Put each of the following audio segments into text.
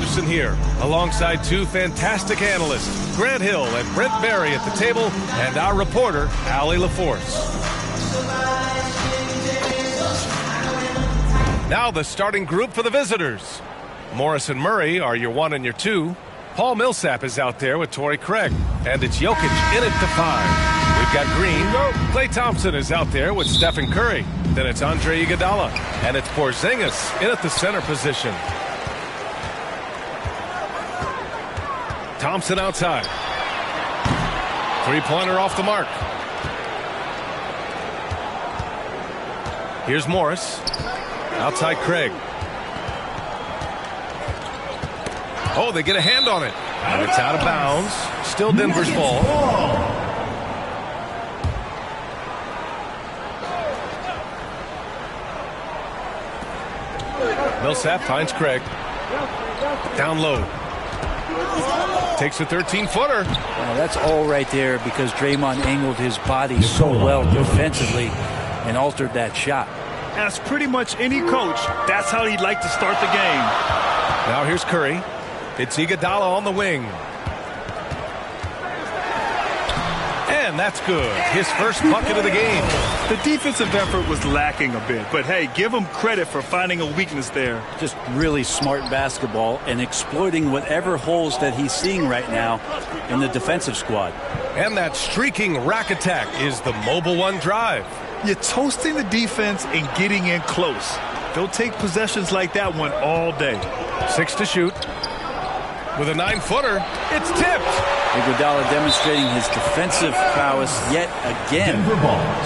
Anderson here, alongside two fantastic analysts, Grant Hill and Brent Barry at the table, and our reporter, Allie LaForce. Now the starting group for the visitors. Morris and Murray are your 1 and your 2. Paul Millsap is out there with Torrey Craig, and it's Jokic in at the 5. We've got Green. Klay Thompson is out there with Stephen Curry. Then it's Andre Iguodala, and it's Porzingis in at the center position. Thompson outside. Three-pointer off the mark. Here's Morris. Outside Craig. Oh, they get a hand on it. And it's out of bounds. Still Denver's ball. Millsap finds Craig. Down low. Takes a 13-footer. That's all right there because Draymond angled his body so well defensively and altered that shot. As pretty much any coach, that's how he'd like to start the game. Now here's Curry. It's Iguodala on the wing. And that's good. His first bucket of the game. The defensive effort was lacking a bit, but hey, give him credit for finding a weakness there. Just really smart basketball and exploiting whatever holes that he's seeing right now in the defensive squad. And that streaking rack attack is the Mobile One drive. You're toasting the defense and getting in close. They'll take possessions like that one all day. 6 to shoot. With a 9-footer, it's tipped. Iguodala demonstrating his defensive prowess yet again.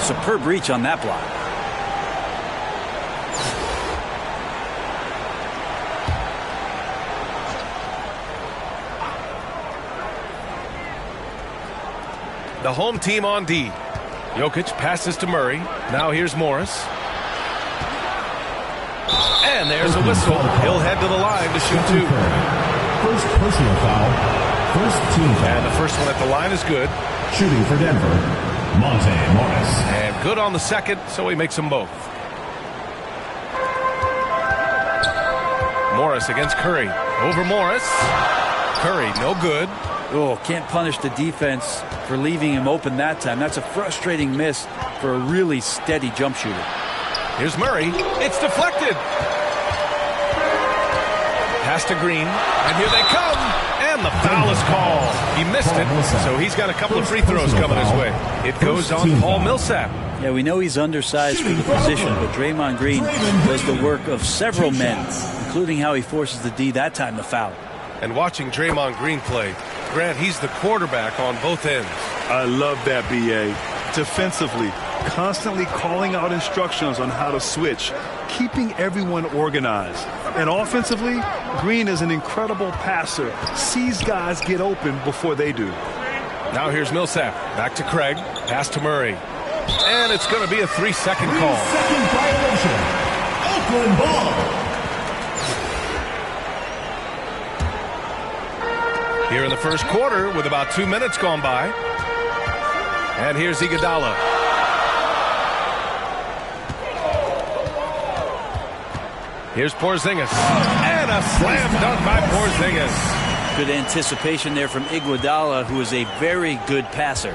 Superb reach on that block. The home team on D. Jokic passes to Murray. Now here's Morris. And there's a whistle. He'll head to the line to shoot 2. First personal foul. First team foul. And the first one at the line is good. Shooting for Denver, Monte Morris. And good on the second, so he makes them both. Morris against Curry. Over Morris. Curry, no good. Oh, can't punish the defense for leaving him open that time. That's a frustrating miss for a really steady jump shooter. Here's Murray. It's deflected. Pass to Green, and here they come, and the foul is called. He missed it, so he's got a couple of free throws coming his way. It goes on Paul Millsap. Yeah, we know he's undersized for the position, but Draymond Green does the work of several men, including how he forces the D that time to foul. And watching Draymond Green play, Grant, he's the quarterback on both ends. I love that, B.A. Defensively, constantly calling out instructions on how to switch, keeping everyone organized. And offensively, Green is an incredible passer, sees guys get open before they do. Now here's Millsap. Back to Craig. Pass to Murray. And it's going to be a 3-second call. 3-second violation. Oakland ball. Here in the first quarter with about 2 minutes gone by. And here's Iguodala. Here's Porzingis. And a slam dunk by Porzingis. Good anticipation there from Iguodala, who is a very good passer.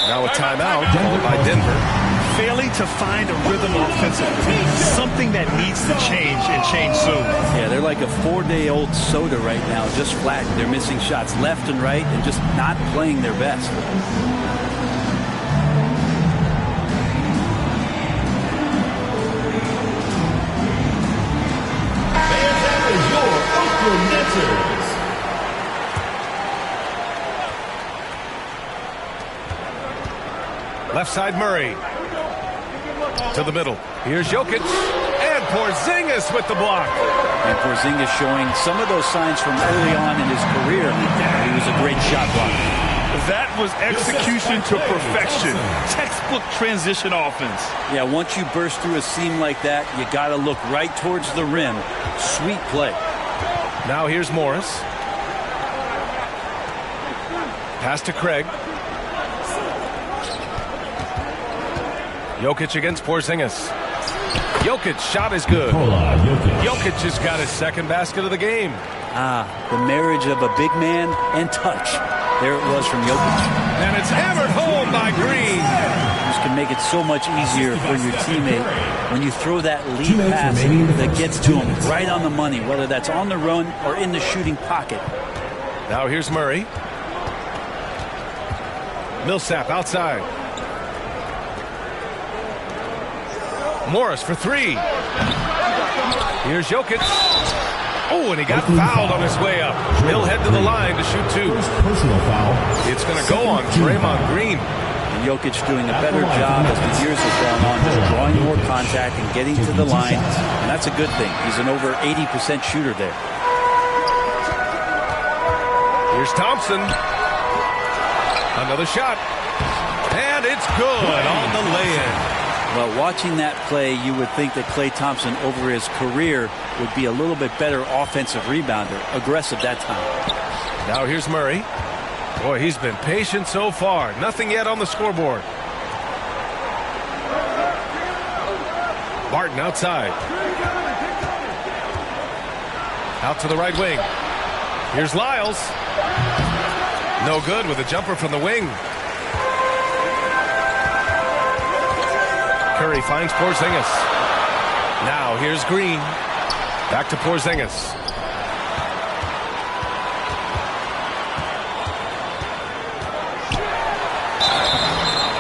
Now a timeout called by Denver. Failing to find a rhythm offensively. Something that needs to change and change soon. Yeah, they're like a 4-day-old soda right now, just flat. They're missing shots left and right and just not playing their best. And that is your Oakland Netters. Left side Murray. To the middle. Here's Jokic. And Porzingis with the block. And Porzingis showing some of those signs from early on in his career. He was a great shot blocker. That was execution to perfection. Textbook transition offense. Yeah, once you burst through a seam like that, you got to look right towards the rim. Sweet play. Now here's Morris. Pass to Craig. Jokic against Porzingis. Jokic shot is good. Jokic. Jokic has got his second basket of the game. The marriage of a big man and touch. There it was from Jokic. And it's hammered home by Green. This can make it so much easier for your teammate when you throw that lead pass that gets to him right on the money, whether that's on the run or in the shooting pocket. Now here's Murray. Millsap outside. Morris for three. Here's Jokic. Oh, and he got fouled on his way up. He'll head to the line to shoot two. Personal foul. It's going to go on Draymond Green. And Jokic doing a better job as the years have gone on, just drawing more contact and getting to the line. And that's a good thing. He's an over 80% shooter there. Here's Thompson. Another shot. And it's good on the lay-in. Well, watching that play, you would think that Klay Thompson over his career would be a little bit better offensive rebounder. Aggressive that time. Now here's Murray. Boy, he's been patient so far. Nothing yet on the scoreboard. Barton outside. Out to the right wing. Here's Lyles. No good with a jumper from the wing. Curry finds Porzingis. Now here's Green. Back to Porzingis.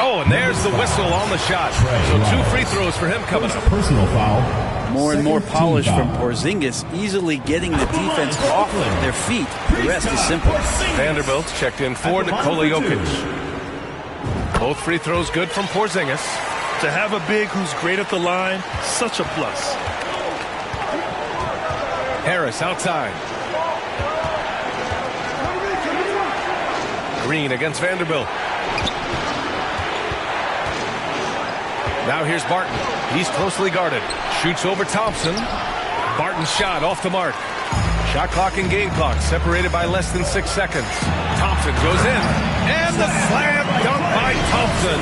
Oh, and there's the whistle on the shot. So 2 free throws for him coming up. Personal foul. More and more polish from Porzingis, easily getting the defense off of their feet. The rest is simple. Vanderbilt checked in for Nikola Jokic. Both free throws good from Porzingis. To have a big who's great at the line, such a plus. Harris outside. Green against Vanderbilt. Now here's Barton. He's closely guarded. Shoots over Thompson. Barton's shot off the mark. Shot clock and game clock separated by less than 6 seconds. Thompson goes in. And the slam dunk by Thompson.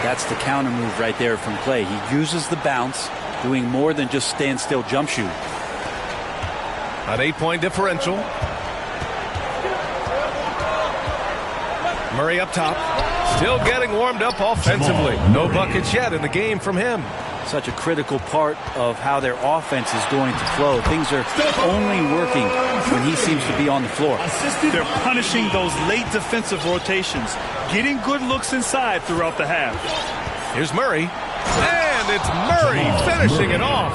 That's the counter move right there from Klay. He uses the bounce, doing more than just stand still jump shoot. An 8-point differential. Murray up top. Still getting warmed up offensively. No buckets yet in the game from him. Such a critical part of how their offense is going to flow. Things are only working when he seems to be on the floor. They're punishing those late defensive rotations, getting good looks inside throughout the half. Here's Murray. And it's Murray finishing it off.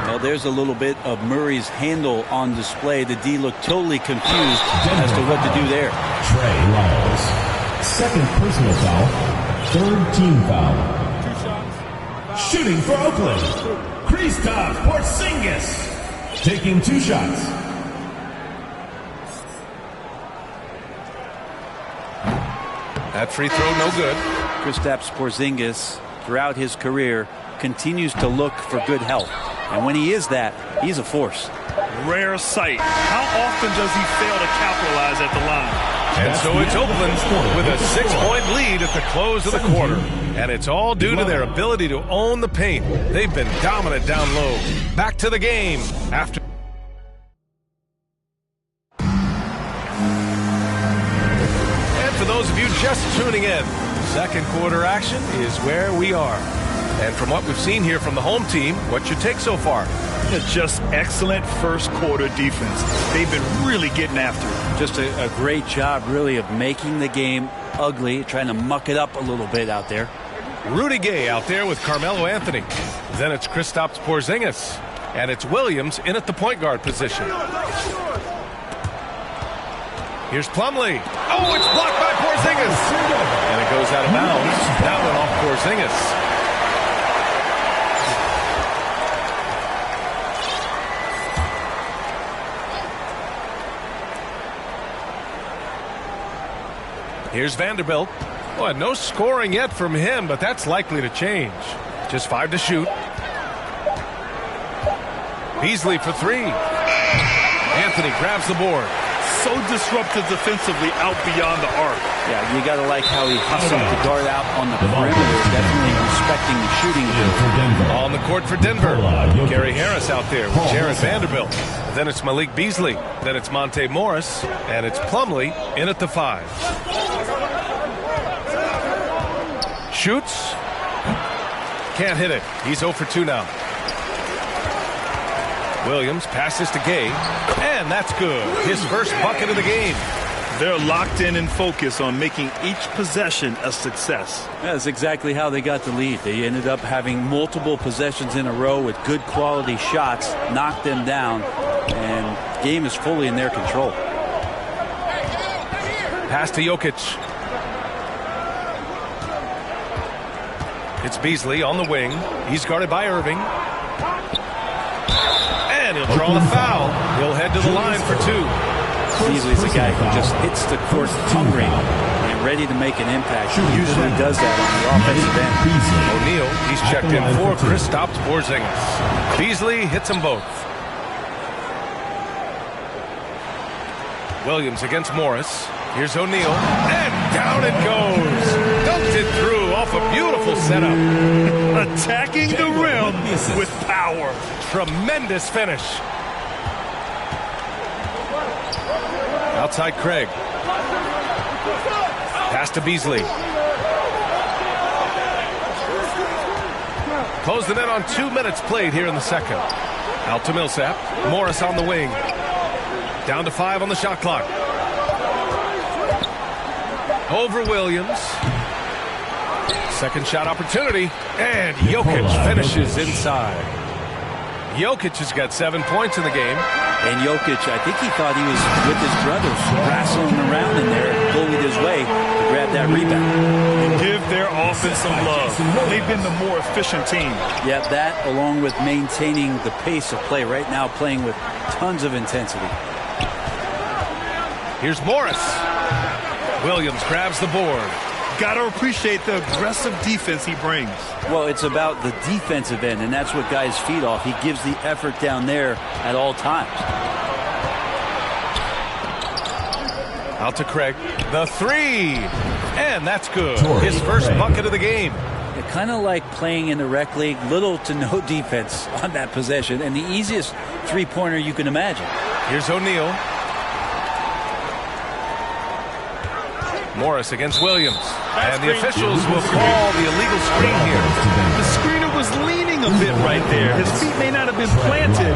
Well, there's a little bit of Murray's handle on display. The D looked totally confused as to what to do there. Trey Lyles. Second personal foul. Third team foul. Shooting for Oakland. Kristaps Porzingis. Taking 2 shots. That free throw no good. Kristaps Porzingis, throughout his career, continues to look for good health. And when he is that, he's a force. Rare sight. How often does he fail to capitalize at the line? And so it's Oakland with a 6-point lead at the close of the quarter. And it's all due to their ability to own the paint. They've been dominant down low. Back to the game after. And for those of you just tuning in, second quarter action is where we are. And from what we've seen here from the home team, what's your take so far? Just excellent first quarter defense. They've been really getting after it. Just a great job, really, of making the game ugly, trying to muck it up a little bit out there. Rudy Gay out there with Carmelo Anthony. Then it's Kristaps Porzingis. And it's Williams in at the point guard position. Here's Plumlee. Oh, it's blocked by Porzingis. And it goes out of bounds. That one off Porzingis. Here's Vanderbilt. Boy, no scoring yet from him, but that's likely to change. Just 5 to shoot. Beasley for 3. Anthony grabs the board. so disruptive defensively out beyond the arc. Yeah, you got to like how he hustled the guard out on the perimeter, definitely respecting the shooting ability. On the court for Denver. Gary Harris out there with Jared Vanderbilt. Then it's Malik Beasley. Then it's Monte Morris. And it's Plumlee in at the 5. Shoots. Can't hit it. He's 0 for 2 now. Williams passes to Gay. And that's good. His first bucket of the game. They're locked in and focused on making each possession a success. That's exactly how they got the lead. They ended up having multiple possessions in a row with good quality shots, knocked them down, and game is fully in their control. Pass to Jokic. It's Beasley on the wing. He's guarded by Irving. And he'll draw the foul. He'll head to the line for 2. Beasley's a guy who just hits the court hungry and ready to make an impact. He usually does that on the offensive end. O'Neal, he's checked in for Kristaps Porzingis. Beasley hits them both. Williams against Morris. Here's O'Neal. And down it goes. Dunked it through off a beautiful setup. Attacking the rim with power. Tremendous finish. Outside Craig. Pass to Beasley. Close the net on 2 minutes played here in the second. Out to Millsap. Morris on the wing. Down to 5 on the shot clock. Over Williams. Second shot opportunity. And Jokic finishes inside. Jokic has got 7 points in the game. And Jokic, I think he thought he was with his brothers, wrestling around in there, bullied his way to grab that rebound. Give their offense some love. They've been the more efficient team. Yeah, that along with maintaining the pace of play right now, playing with tons of intensity. Here's Morris. Williams grabs the board. Got to appreciate the aggressive defense he brings. Well, it's about the defensive end, and that's what guys feed off. He gives the effort down there at all times. Out to Craig. The 3. And that's good. His first bucket of the game. They're kind of like playing in the rec league, little to no defense on that possession, and the easiest three-pointer you can imagine. Here's O'Neal. Morris against Williams. And the officials will call the illegal screen here. The screener was leaning a bit right there. His feet may not have been planted.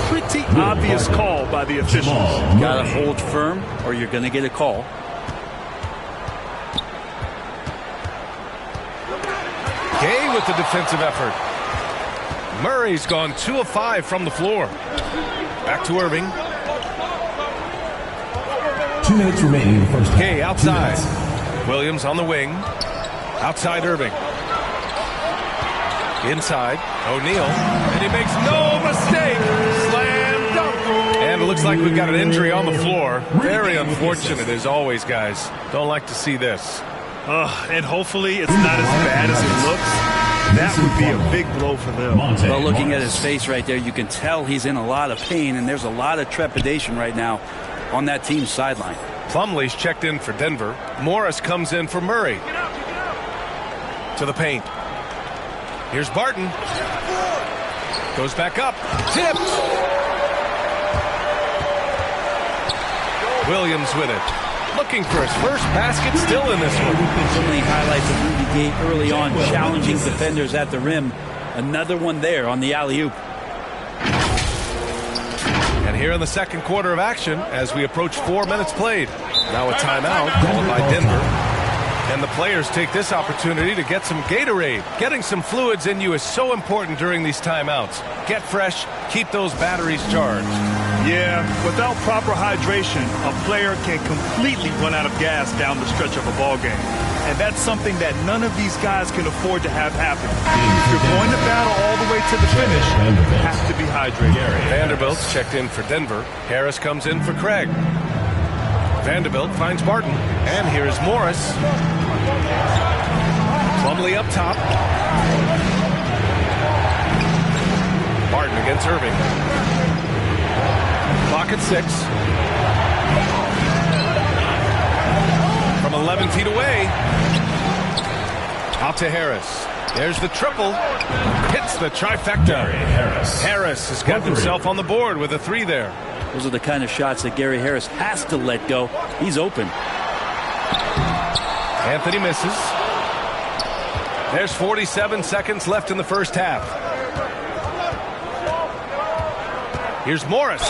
Pretty obvious call by the officials. Got to hold firm or you're going to get a call. Gay with the defensive effort. Murray's gone 2 of 5 from the floor. Back to Irving. 2 minutes remaining in the first half. Gay outside. Williams on the wing. Outside Irving. Inside O'Neal. And he makes no mistake. Slam dunk. And it looks like we've got an injury on the floor. Very unfortunate as always, guys. Don't like to see this. And hopefully it's not as bad as it looks. That would be a big blow for them. Well, looking at his face right there, you can tell he's in a lot of pain, and there's a lot of trepidation right now on that team's sideline. Plumlee's checked in for Denver. Morris comes in for Murray. To the paint. Here's Barton. Goes back up. Tipped. Williams with it. Looking for his first basket, still in this one. So many highlights of Rudy Gay early on, challenging defenders at the rim. Another one there on the alley-oop. And here in the second quarter of action, as we approach 4 minutes played. Now a timeout called by Denver. And the players take this opportunity to get some Gatorade. Getting some fluids in you is so important during these timeouts. Get fresh, keep those batteries charged. Yeah, without proper hydration, a player can completely run out of gas down the stretch of a ball game. And that's something that none of these guys can afford to have happen. If you're going to battle all the way to the finish, you have to be hydrated. Vanderbilt's checked in for Denver. Harris comes in for Craig. Vanderbilt finds Barton. And here's Morris. Plumlee up top. Barton against Irving. Clock at 6. 11 feet away. Out to Harris. There's the triple. Hits the trifecta. Harris has got himself on the board with a 3 there. Those are the kind of shots that Gary Harris has to let go. He's open. Anthony misses. There's 47 seconds left in the first half. Here's Morris.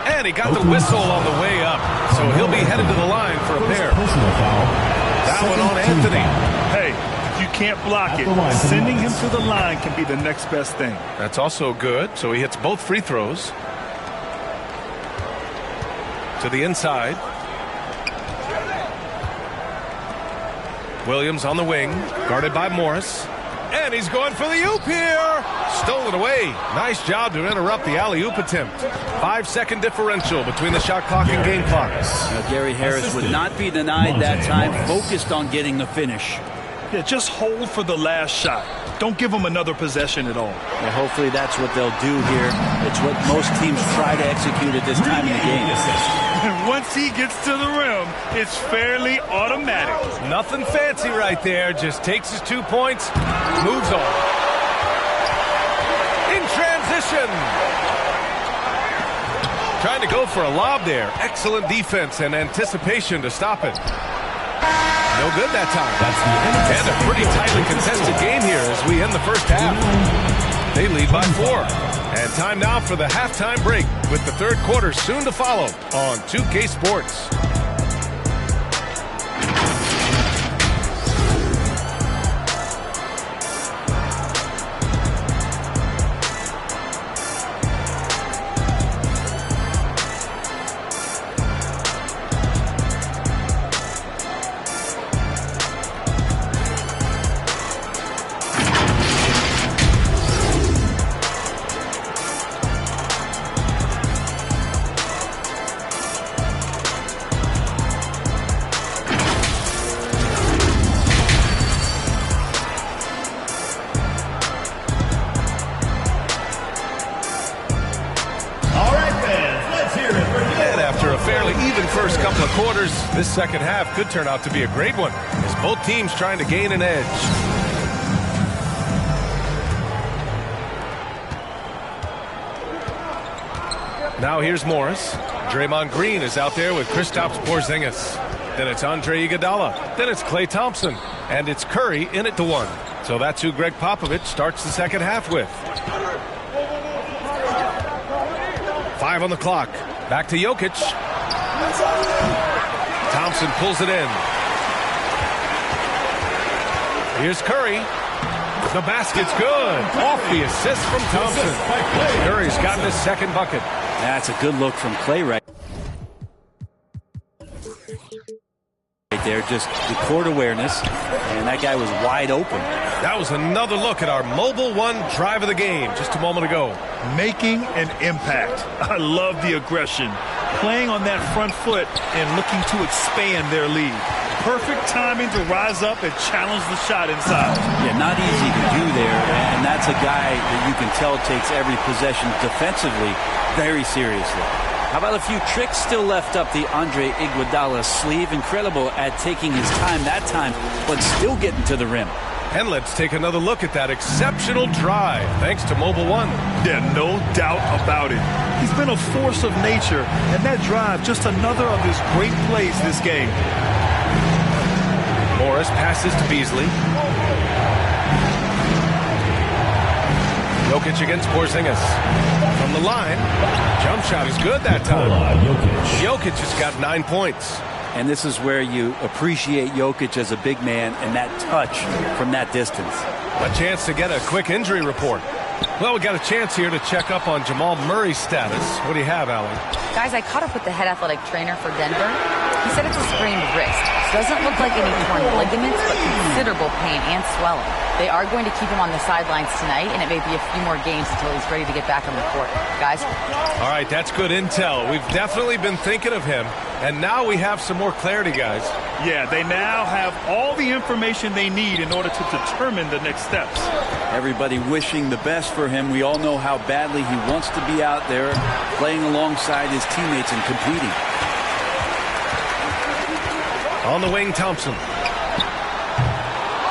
And he got the whistle on the way up. So he'll be headed to the line for a pair. That one on Anthony. Hey, if you can't block it, sending him to the line can be the next best thing. That's also good. So he hits both free throws. To the inside. Williams on the wing, guarded by Morris. And he's going for the oop here. Stolen away. Nice job to interrupt the alley-oop attempt. 5-second differential between the shot clock and game clock. Now, Gary Harris would not be denied that time, focused on getting the finish. Yeah, just hold for the last shot. Don't give him another possession at all. Well, hopefully that's what they'll do here. It's what most teams try to execute at this time in the game. And once he gets to the rim, it's fairly automatic. Nothing fancy right there. Just takes his 2 points, moves on. In transition. Trying to go for a lob there. Excellent defense and anticipation to stop it. No good that time. And a pretty tightly contested game here as we end the first half. They lead by 4. And time now for the halftime break with the third quarter soon to follow on 2K Sports. First couple of quarters, this second half could turn out to be a great one as both teams trying to gain an edge. Now here's Morris. Draymond Green is out there with Kristaps Porzingis. Then it's Andre Iguodala. Then it's Klay Thompson. And it's Curry in it to 1. So that's who Greg Popovich starts the second half with. 5 on the clock. Back to Jokic. Thompson pulls it in. Here's Curry. The basket's good. Off the assist from Thompson. Curry's gotten his second bucket. That's a good look from Klay right there. Just the court awareness. And that guy was wide open. That was another look at our Mobile One drive of the game just a moment ago. Making an impact. I love the aggression. Playing on that front foot and looking to expand their lead. Perfect timing to rise up and challenge the shot inside. Yeah, not easy to do there. And that's a guy that you can tell takes every possession defensively very seriously. How about a few tricks still left up the Andre Iguodala sleeve? Incredible at taking his time that time, but still getting to the rim. And let's take another look at that exceptional drive, thanks to Mobile One. Yeah, no doubt about it. He's been a force of nature, and that drive, just another of his great plays this game. Morris passes to Beasley. Jokic against Porzingis. From the line, jump shot is good that time. Jokic has got 9 points. And this is where you appreciate Jokic as a big man and that touch from that distance. A chance to get a quick injury report. Well, we got a chance here to check up on Jamal Murray's status. What do you have, Allie? Guys, I caught up with the head athletic trainer for Denver. He said it's a sprained wrist. Doesn't look like any torn ligaments, but considerable pain and swelling. They are going to keep him on the sidelines tonight, and it may be a few more games until he's ready to get back on the court. Guys? All right, that's good intel. We've definitely been thinking of him, and now we have some more clarity, guys. Yeah, they now have all the information they need in order to determine the next steps. Everybody wishing the best for him. We all know how badly he wants to be out there playing alongside his teammates and competing. On the wing, Thompson.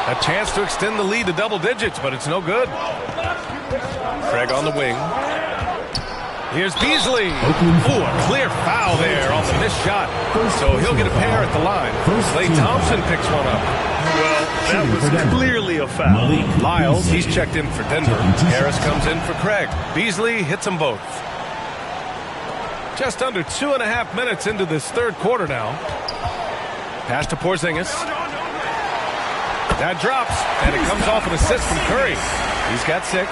A chance to extend the lead to double digits, but it's no good. Craig on the wing. Here's Beasley. Ooh, a clear foul there on the missed shot. So he'll get a pair at the line. Klay Thompson picks one up. Well, that was clearly a foul. Lyles, he's checked in for Denver. Harris comes in for Craig. Beasley hits them both. Just under 2.5 minutes into this third quarter now. Pass to Porzingis. That drops, and it comes off an assist from Curry. He's got 6.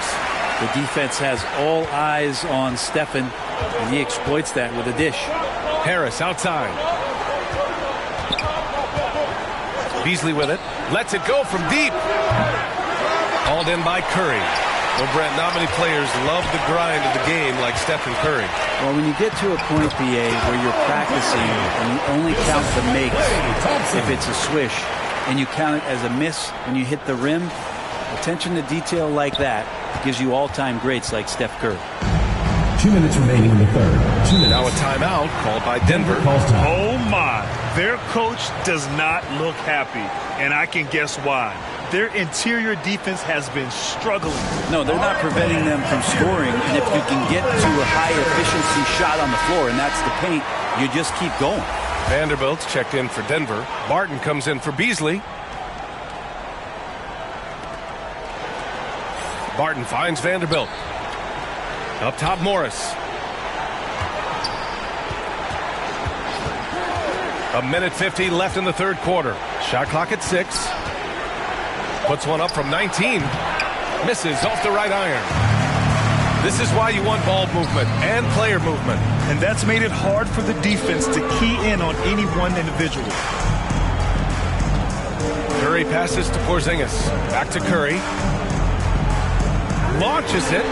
The defense has all eyes on Stephen, and he exploits that with a dish. Harris outside. Beasley with it. Lets it go from deep. Hauled in by Curry. Well, Brent, not many players love the grind of the game like Stephen Curry. Well, when you get to a point, BA, where you're practicing and you only count the makes if it's a swish, and you count it as a miss when you hit the rim, attention to detail like that gives you all-time greats like Steph Curry. 2 minutes remaining in the third. 2 minutes. Now a timeout called by Denver. Oh, my. Their coach does not look happy, and I can guess why. Their interior defense has been struggling. No, they're not preventing them from scoring, and if you can get to a high-efficiency shot on the floor, and that's the paint, you just keep going. Vanderbilt's checked in for Denver. Barton comes in for Beasley. Barton finds Vanderbilt. Up top, Morris. A minute 50 left in the third quarter. Shot clock at 6. Puts one up from 19. Misses off the right iron. This is why you want ball movement and player movement. And that's made it hard for the defense to key in on any one individual. Curry passes to Porzingis. Back to Curry. Launches it.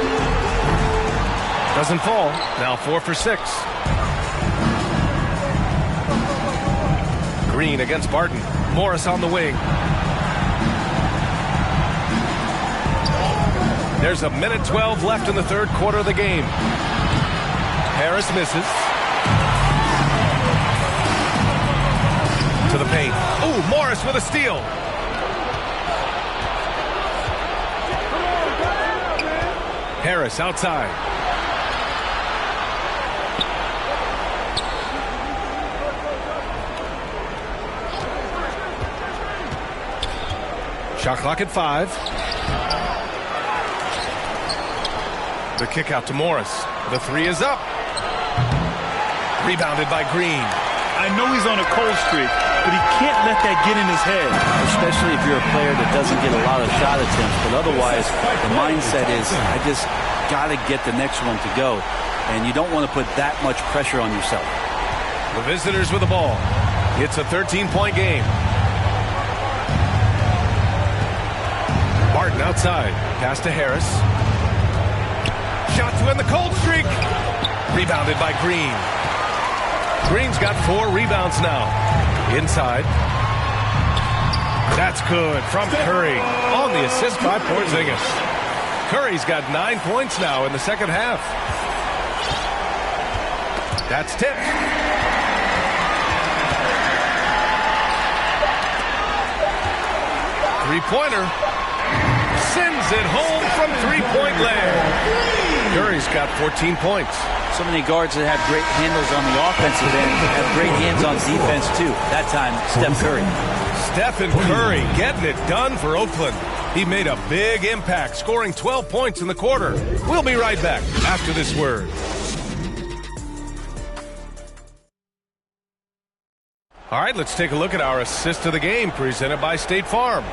Doesn't fall. Now 4 for 6. Green against Barton. Morris on the wing. There's a minute 12 left in the third quarter of the game. Harris misses. To the paint. Ooh, Morris with a steal. Harris outside. Shot clock at 5. The kick out to Morris. The 3 is up. Rebounded by Green. I know he's on a cold streak, but he can't let that get in his head. Especially if you're a player that doesn't get a lot of shot attempts. But otherwise, the mindset is, I just got to get the next one to go. And you don't want to put that much pressure on yourself. The visitors with the ball. It's a 13-point game. Barton outside. Pass to Harris. Shot to end the cold streak. Rebounded by Green. Green's got 4 rebounds now. Inside. That's good from Curry on the assist by Porzingis. Curry's got 9 points now in the second half. That's tipped. Three-pointer. Sends it home from three-point land. Curry's got 14 points. So many guards that have great handles on the offensive end have great hands on defense, too. That time, Steph Curry. Stephen Curry getting it done for Oakland. He made a big impact, scoring 12 points in the quarter. We'll be right back after this word. All right, let's take a look at our assist of the game presented by State Farm.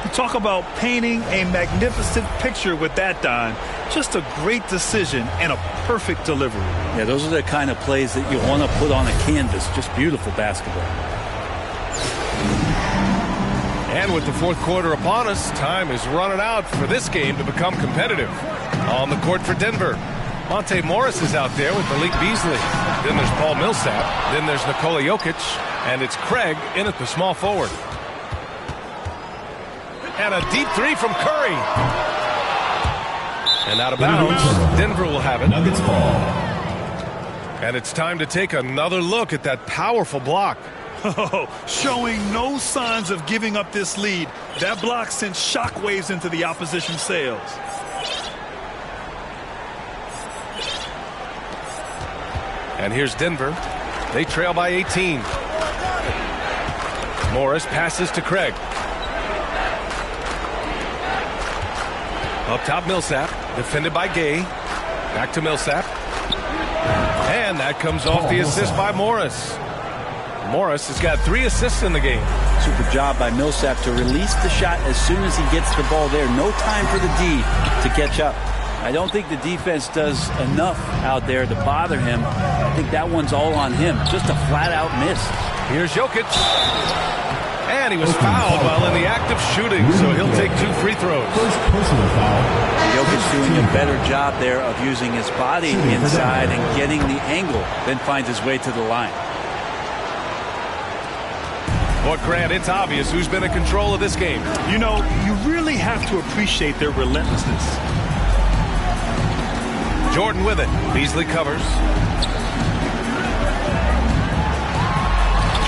You talk about painting a magnificent picture with that, Don. Just a great decision and a perfect delivery. Yeah, those are the kind of plays that you want to put on a canvas. Just beautiful basketball. And with the fourth quarter upon us, time is running out for this game to become competitive. On the court for Denver, Monte Morris is out there with Malik Beasley. Then there's Paul Millsap. Then there's Nikola Jokic. And it's Craig in at the small forward. And a deep 3 from Curry. And out of bounds, Denver will have it. Nuggets ball. And it's time to take another look at that powerful block. Oh, showing no signs of giving up this lead. That block sent shockwaves into the opposition sails. And here's Denver. They trail by 18. Morris passes to Craig. Up top, Millsap. Defended by Gay. Back to Millsap. And that comes off the assist by Morris. Morris has got 3 assists in the game. Super job by Millsap to release the shot as soon as he gets the ball there. No time for the D to catch up. I don't think the defense does enough out there to bother him. I think that one's all on him. Just a flat-out miss. Here's Jokic. And he was fouled while in the act of shooting, so he'll take 2 free throws. First personal foul. Jokic doing a better job there of using his body inside and getting the angle, then finds his way to the line. But Grant, it's obvious who's been in control of this game. You know, you really have to appreciate their relentlessness. Jordan with it. Beasley covers.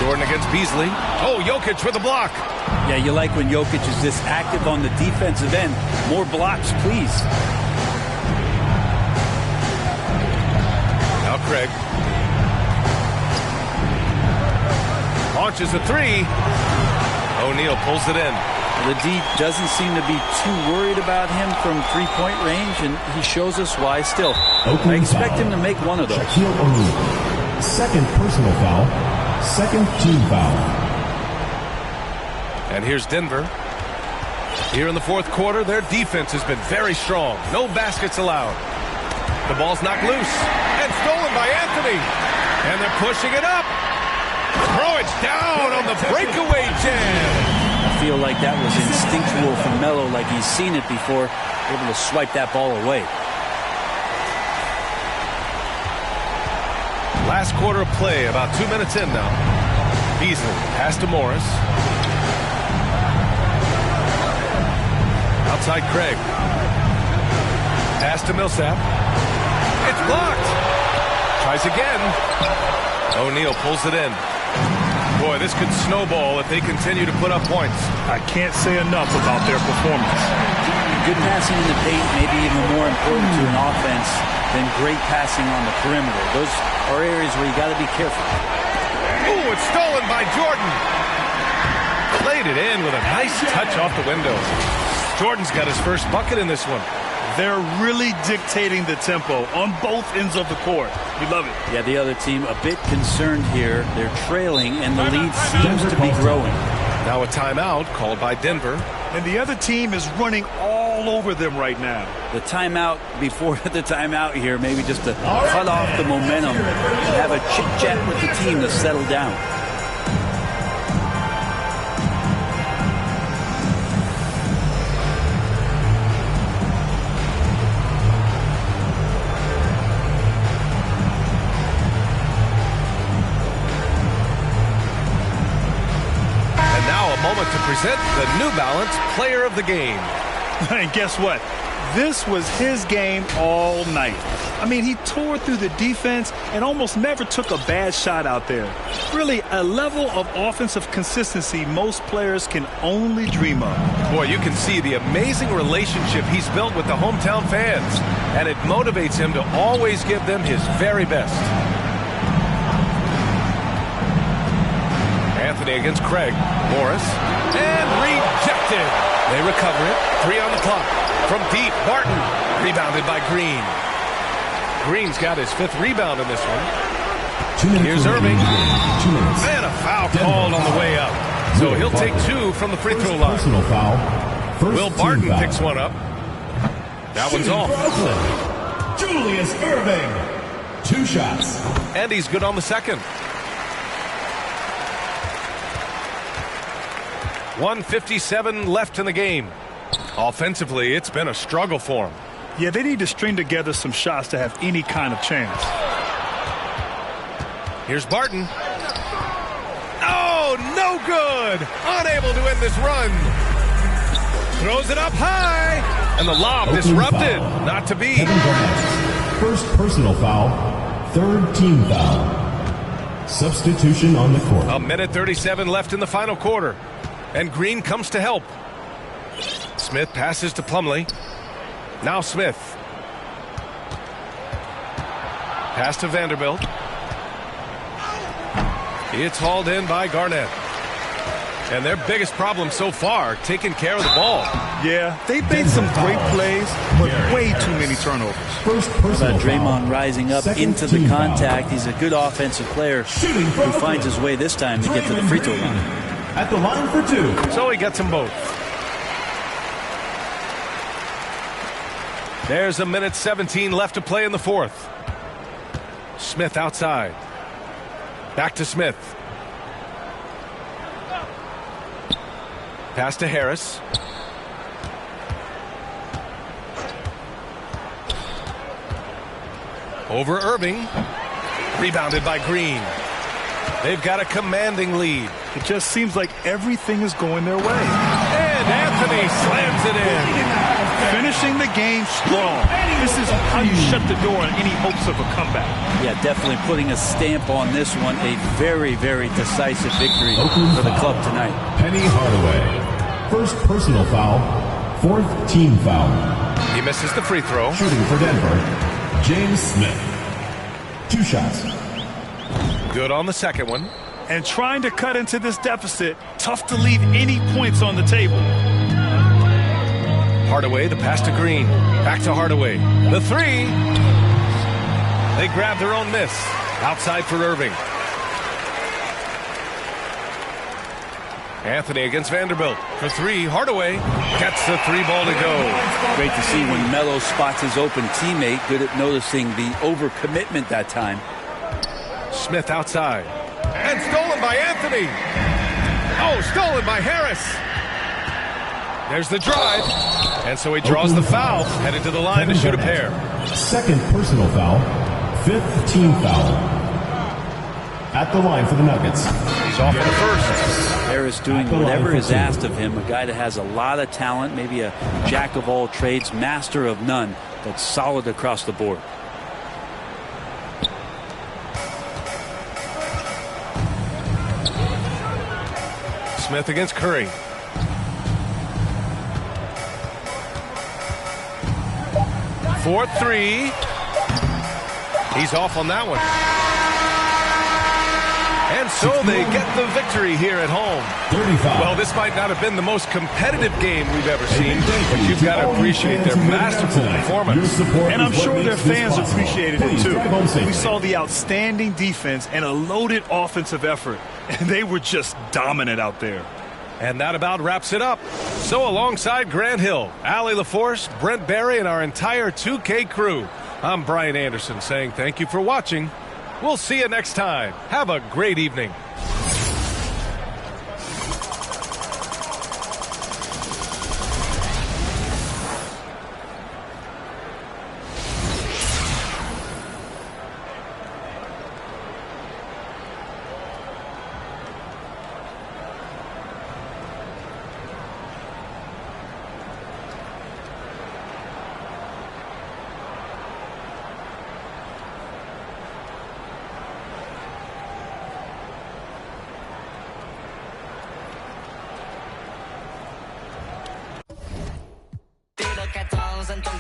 Jordan against Beasley. Oh, Jokic with a block. Yeah, you like when Jokic is this active on the defensive end. More blocks, please. Now Craig. Launches a 3. O'Neal pulls it in. The D doesn't seem to be too worried about him from three-point range, and he shows us why still. I expect him to make one of those. Shaquille O'Neal. Second personal foul. Second team foul. And here's Denver. Here in the fourth quarter, their defense has been very strong. No baskets allowed. The ball's knocked loose and stolen by Anthony. And they're pushing it up. It's down on the breakaway jam. I feel like that was instinctual from Melo, like he's seen it before, able to swipe that ball away. Last quarter of play, about 2 minutes in now. Beasley pass to Morris. Outside Craig. Pass to Millsap. It's blocked. Tries again. O'Neal pulls it in. Boy, this could snowball if they continue to put up points. I can't say enough about their performance. Good passing in the paint may be even more important to an offense than great passing on the perimeter. Those are areas where you got to be careful. Ooh, it's stolen by Jordan. Played it in with a nice touch off the window. Jordan's got his first bucket in this one. They're really dictating the tempo on both ends of the court. We love it. Yeah, the other team a bit concerned here. They're trailing, and the lead seems to be growing. Now a timeout called by Denver. And the other team is running all over them right now. The timeout before the timeout here, maybe just to cut off the momentum and have a chit-chat with the team to settle down. Moment to present the New Balance Player of the Game. And guess what? This was his game all night. I mean, he tore through the defense and almost never took a bad shot out there. Really, a level of offensive consistency most players can only dream of. Boy, you can see the amazing relationship he's built with the hometown fans, and it motivates him to always give them his very best. Anthony against Craig. Morris. And rejected. They recover it. 3 on the clock. From deep, Barton. Rebounded by Green. Green's got his 5th rebound in this one. Here's Irving. And a foul called on the way up. So he'll take 2 from the free throw line. Personal foul. Will Barton picks one up. That one's off. Julius Irving. 2 shots. And he's good on the second. 1:57 left in the game. Offensively, it's been a struggle for him. Yeah, they need to string together some shots to have any kind of chance. Here's Barton. Oh, no good. Unable to end this run. Throws it up high. And the lob disrupted. Not to be. First personal foul. 3rd team foul. Substitution on the court. A minute 37 left in the final quarter. And Green comes to help. Smith passes to Plumlee. Now Smith. Pass to Vanderbilt. It's hauled in by Garnett. And their biggest problem so far, taking care of the ball. Yeah, they've made some great plays, but way too many turnovers. First personal Draymond foul. rising up Second into the team contact. foul. He's a good offensive player Shooting who from finds his way this time to get to the free throw line. At the line for two. So he gets them both. There's a minute 17 left to play in the fourth. Smith outside. Back to Smith. Pass to Harris. Over Irving. Rebounded by Green. They've got a commanding lead. It just seems like everything is going their way. And Anthony slams it in. Finishing the game strong. This is how you shut the door on any hopes of a comeback. Yeah, definitely putting a stamp on this one. A very, very decisive victory for the club tonight. Penny Hardaway. First personal foul. Fourth team foul. He misses the free throw. Shooting for Denver, James Smith. 2 shots. Good on the second one. And trying to cut into this deficit, tough to leave any points on the table. Hardaway, the pass to Green. Back to Hardaway. The three. They grab their own miss. Outside for Irving. Anthony against Vanderbilt. For three, Hardaway gets the 3-ball to go. Great to see when Melo spots his open teammate. Good at noticing the overcommitment that time. Smith outside. And stolen by Anthony. Oh, stolen by Harris. There's the drive. And so he draws the foul, headed to the line to shoot a pair. Second personal foul. Fifth team foul. At the line for the Nuggets. He's off for the first. Harris doing whatever is asked of him. A guy that has a lot of talent, maybe a jack of all trades, master of none, but solid across the board. Smith against Curry. For three. He's off on that one. And so they get the victory here at home. 35. Well, this might not have been the most competitive game we've ever seen, but you've got to appreciate their masterful performance. And I'm sure their fans appreciated it too. We saw the outstanding defense and a loaded offensive effort, and they were just dominant out there. And that about wraps it up. So alongside Grant Hill, Allie LaForce, Brent Barry, and our entire 2K crew, I'm Brian Anderson saying thank you for watching. We'll see you next time. Have a great evening. Tiro 14 trong